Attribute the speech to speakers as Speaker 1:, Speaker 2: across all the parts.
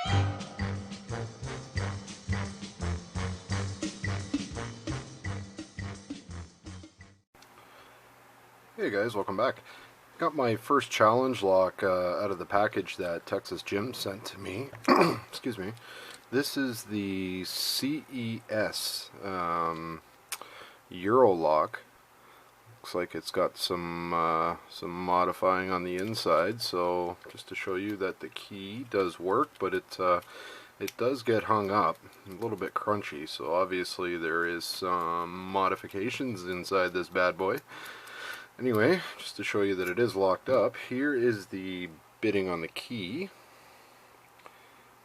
Speaker 1: Hey guys, welcome back. Got my first challenge lock out of the package that Texas Jim sent to me. Excuse me. This is the CES Euro lock. Looks like it's got some modifying on the inside. So just to show you that the key does work, but it does get hung up, a little bit crunchy. So obviously there is some modifications inside this bad boy. Anyway, just to show you that it is locked up, here is the bitting on the key.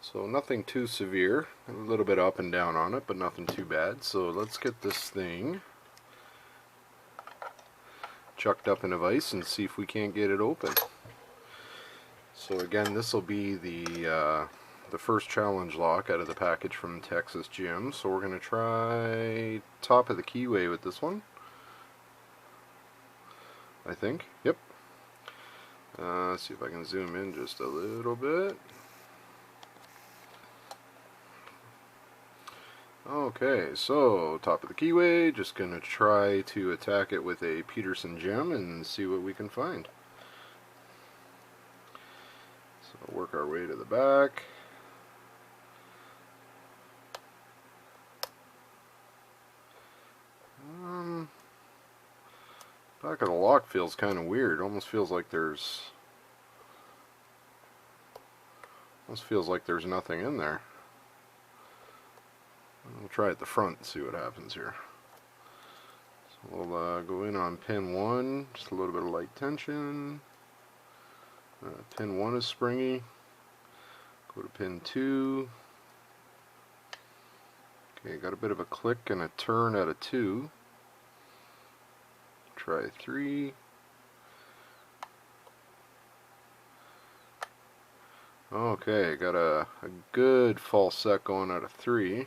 Speaker 1: So nothing too severe, a little bit up and down on it, but nothing too bad. So let's get this thing chucked up in a vise and see if we can't get it open. So again, this will be the first challenge lock out of the package from Texas Jim. So we're going to try top of the keyway with this one. I think. Yep. See if I can zoom in just a little bit. Okay, so top of the keyway, just gonna try to attack it with a Peterson gem and see what we can find. So work our way to the back. Back of the lock feels kind of weird. Almost feels like there's nothing in there. We'll try at the front and see what happens here. So we'll go in on pin 1, just a little bit of light tension. Pin 1 is springy. Go to pin 2. Okay, got a bit of a click and a turn at a 2. Try 3. Okay, got a good false set going at a 3.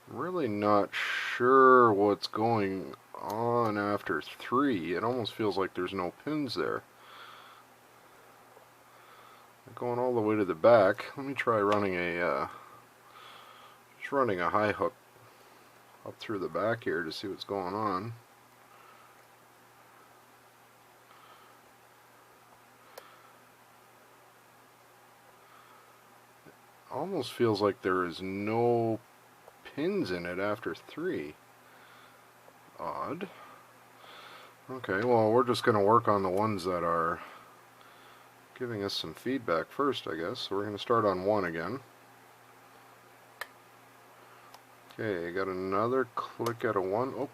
Speaker 1: Really not sure what's going on after 3. It almost feels like there's no pins there. Going all the way to the back. Let me try running a high hook up through the back here to see what's going on. Almost feels like there is no pins in it after 3. Odd. Okay, well, we're just going to work on the ones that are giving us some feedback first, I guess. So we're going to start on 1 again. Okay, got another click at a 1. Oh,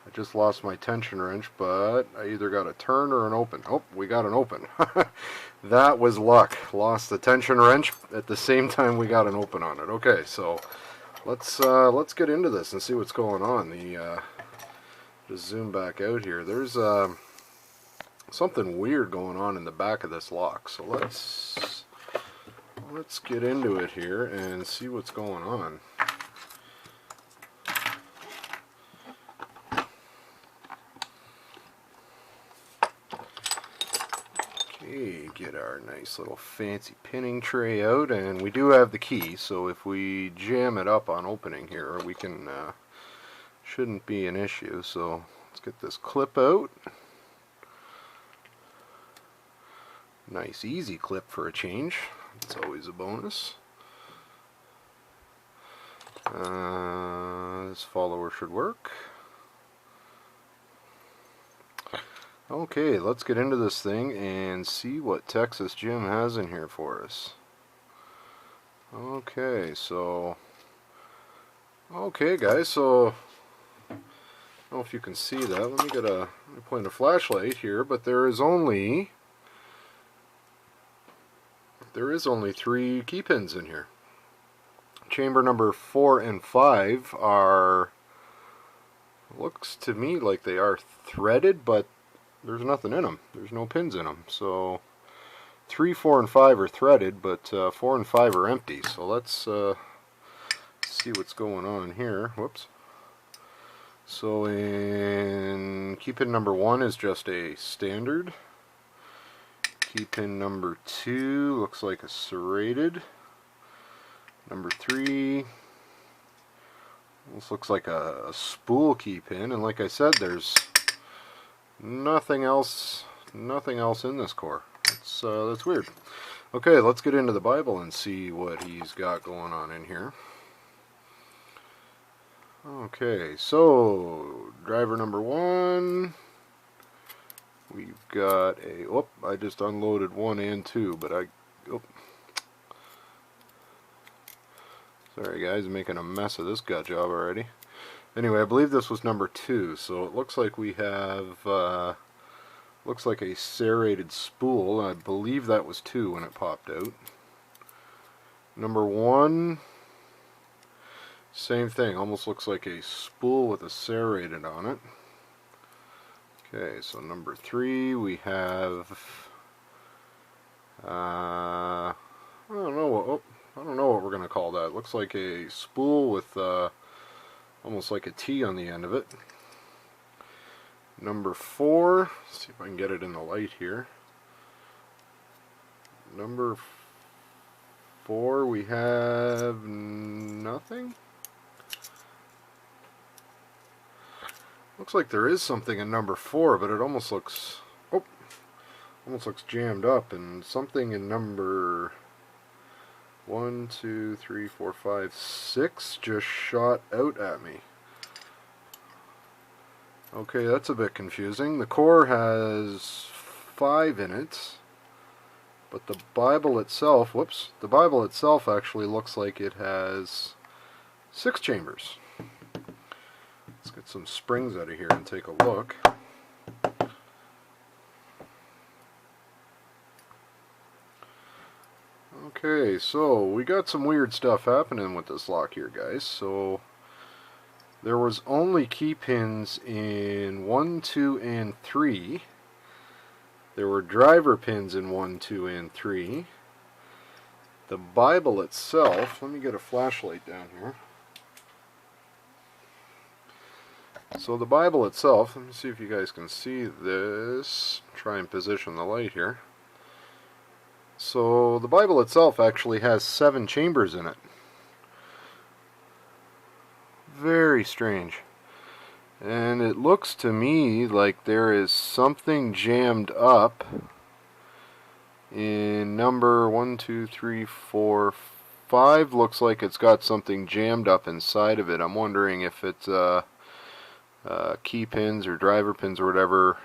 Speaker 1: I just lost my tension wrench, but I either got a turn or an open. Oh, we got an open. That was luck. Lost the tension wrench at the same time we got an open on it. Okay, so let's get into this and see what's going on. Just zoom back out here. There's something weird going on in the back of this lock. So let's get into it here and see what's going on. Okay, get our nice little fancy pinning tray out, and we do have the key, so if we jam it up on opening here, we can, shouldn't be an issue. So let's get this clip out. Nice easy clip for a change. It's always a bonus. This follower should work. Okay, let's get into this thing and see what Texas Jim has in here for us. Okay, so guys, so I don't know if you can see that. Let me point a flashlight here, but there is only 3 key pins in here. Chamber number 4 and 5 are, looks to me like they are threaded, but there's nothing in them. There's no pins in them. So 3, 4, and 5 are threaded, but 4 and 5 are empty. So let's see what's going on here. Whoops. So in key pin number 1 is just a standard. Key pin number 2 looks like a serrated. Number 3, this looks like a spool key pin, and like I said, there's nothing else in this core. That's weird. Okay, let's get into the Bible and see what he's got going on in here. Okay, so driver number 1, we've got a, oh, I just unloaded 1 and 2, but sorry guys, I'm making a mess of this gut job already. Anyway, I believe this was number 2, so it looks like we have, looks like a serrated spool. I believe that was 2 when it popped out. Number 1, same thing, almost looks like a spool with a serrated on it. Okay, so number 3 we have, I don't know what we're going to call that. It looks like a spool with almost like a T on the end of it. Number 4, let's see if I can get it in the light here. Number 4 we have nothing. Looks like there is something in number 4, but it almost looks, almost looks jammed up, and something in number 1, 2, 3, 4, 5, 6 just shot out at me. Okay, that's a bit confusing. The core has 5 in it, but the Bible itself, whoops, the Bible itself actually looks like it has 6 chambers. Let's get some springs out of here and take a look. Okay, so we got some weird stuff happening with this lock here, guys. So there was only key pins in 1, 2, and 3. There were driver pins in 1, 2, and 3. The Bible itself, let me get a flashlight down here. So the Bible itself, let me see if you guys can see this. Try and position the light here. So the Bible itself actually has 7 chambers in it. Very strange. And it looks to me like there is something jammed up in number 1, 2, 3, 4, 5. Looks like it's got something jammed up inside of it. I'm wondering if it's key pins or driver pins or whatever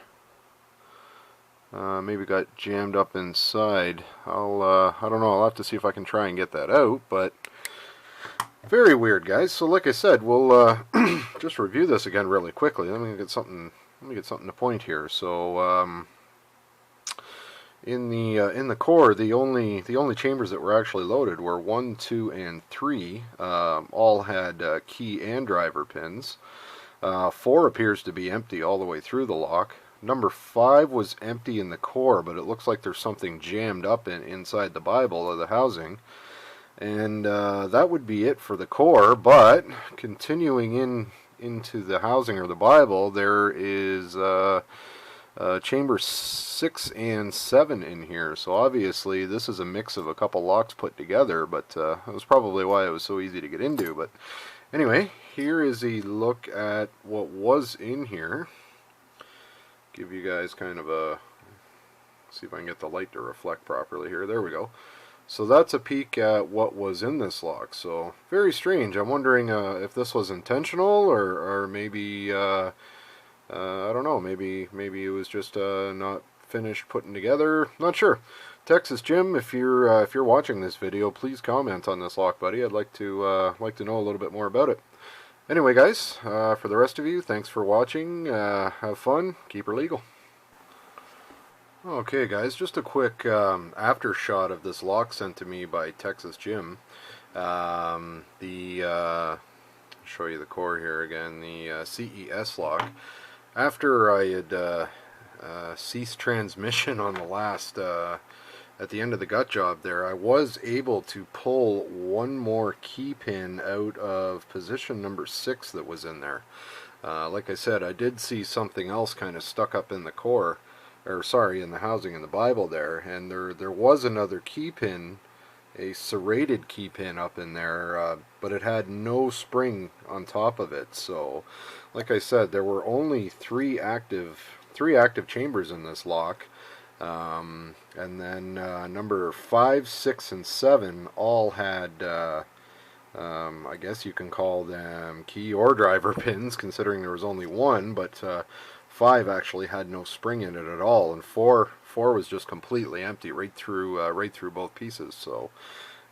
Speaker 1: maybe got jammed up inside. I don't know, I'll have to see if I can try and get that out, but very weird, guys. So like I said, we'll just review this again really quickly. Let me get something to point here. So in the core, the only chambers that were actually loaded were 1, 2, and 3. All had key and driver pins. 4 appears to be empty all the way through the lock. Number 5 was empty in the core, but it looks like there's something jammed up inside the Bible or the housing. And that would be it for the core, but continuing into the housing or the Bible, there is chamber 6 and 7 in here. So obviously this is a mix of a couple locks put together, but that was probably why it was so easy to get into. But anyway, here is a look at what was in here. Give you guys kind of a, see if I can get the light to reflect properly here. There we go. So that's a peek at what was in this lock. So very strange. I'm wondering if this was intentional or maybe I don't know. Maybe it was just not finished putting together. Not sure. Texas Jim, if you're watching this video, please comment on this lock, buddy. I'd like to know a little bit more about it. Anyway, guys, for the rest of you, thanks for watching. Have fun. Keep her legal. Okay, guys, just a quick after shot of this lock sent to me by Texas Jim. Show you the core here again. The CES lock. After I had ceased transmission on the last. At the end of the gut job there, I was able to pull one more key pin out of position number 6 that was in there. Like I said, I did see something else kind of stuck up in the core, or sorry, in the housing in the Bible there, and there was another key pin, a serrated key pin up in there, but it had no spring on top of it. So, like I said, there were only three active chambers in this lock, and then number 5, 6, and 7 all had. I guess you can call them key or driver pins, considering there was only one, but 5 actually had no spring in it at all, and 4 was just completely empty right through both pieces. So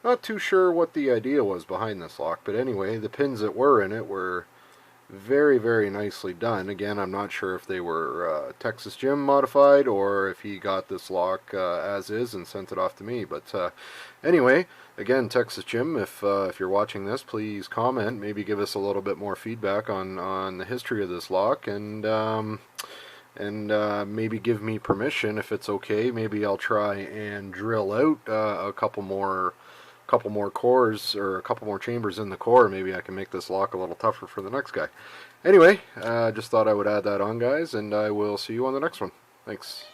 Speaker 1: not too sure what the idea was behind this lock, but anyway, the pins that were in it were very, very nicely done. Again, I'm not sure if they were Texas Jim modified or if he got this lock as is and sent it off to me. But anyway, again, Texas Jim, if you're watching this, please comment. Maybe give us a little bit more feedback on the history of this lock, and maybe give me permission if it's okay. Maybe I'll try and drill out a couple more cores, or a couple more chambers in the core. Maybe I can make this lock a little tougher for the next guy. Anyway, just thought I would add that on, guys, and I will see you on the next one. Thanks.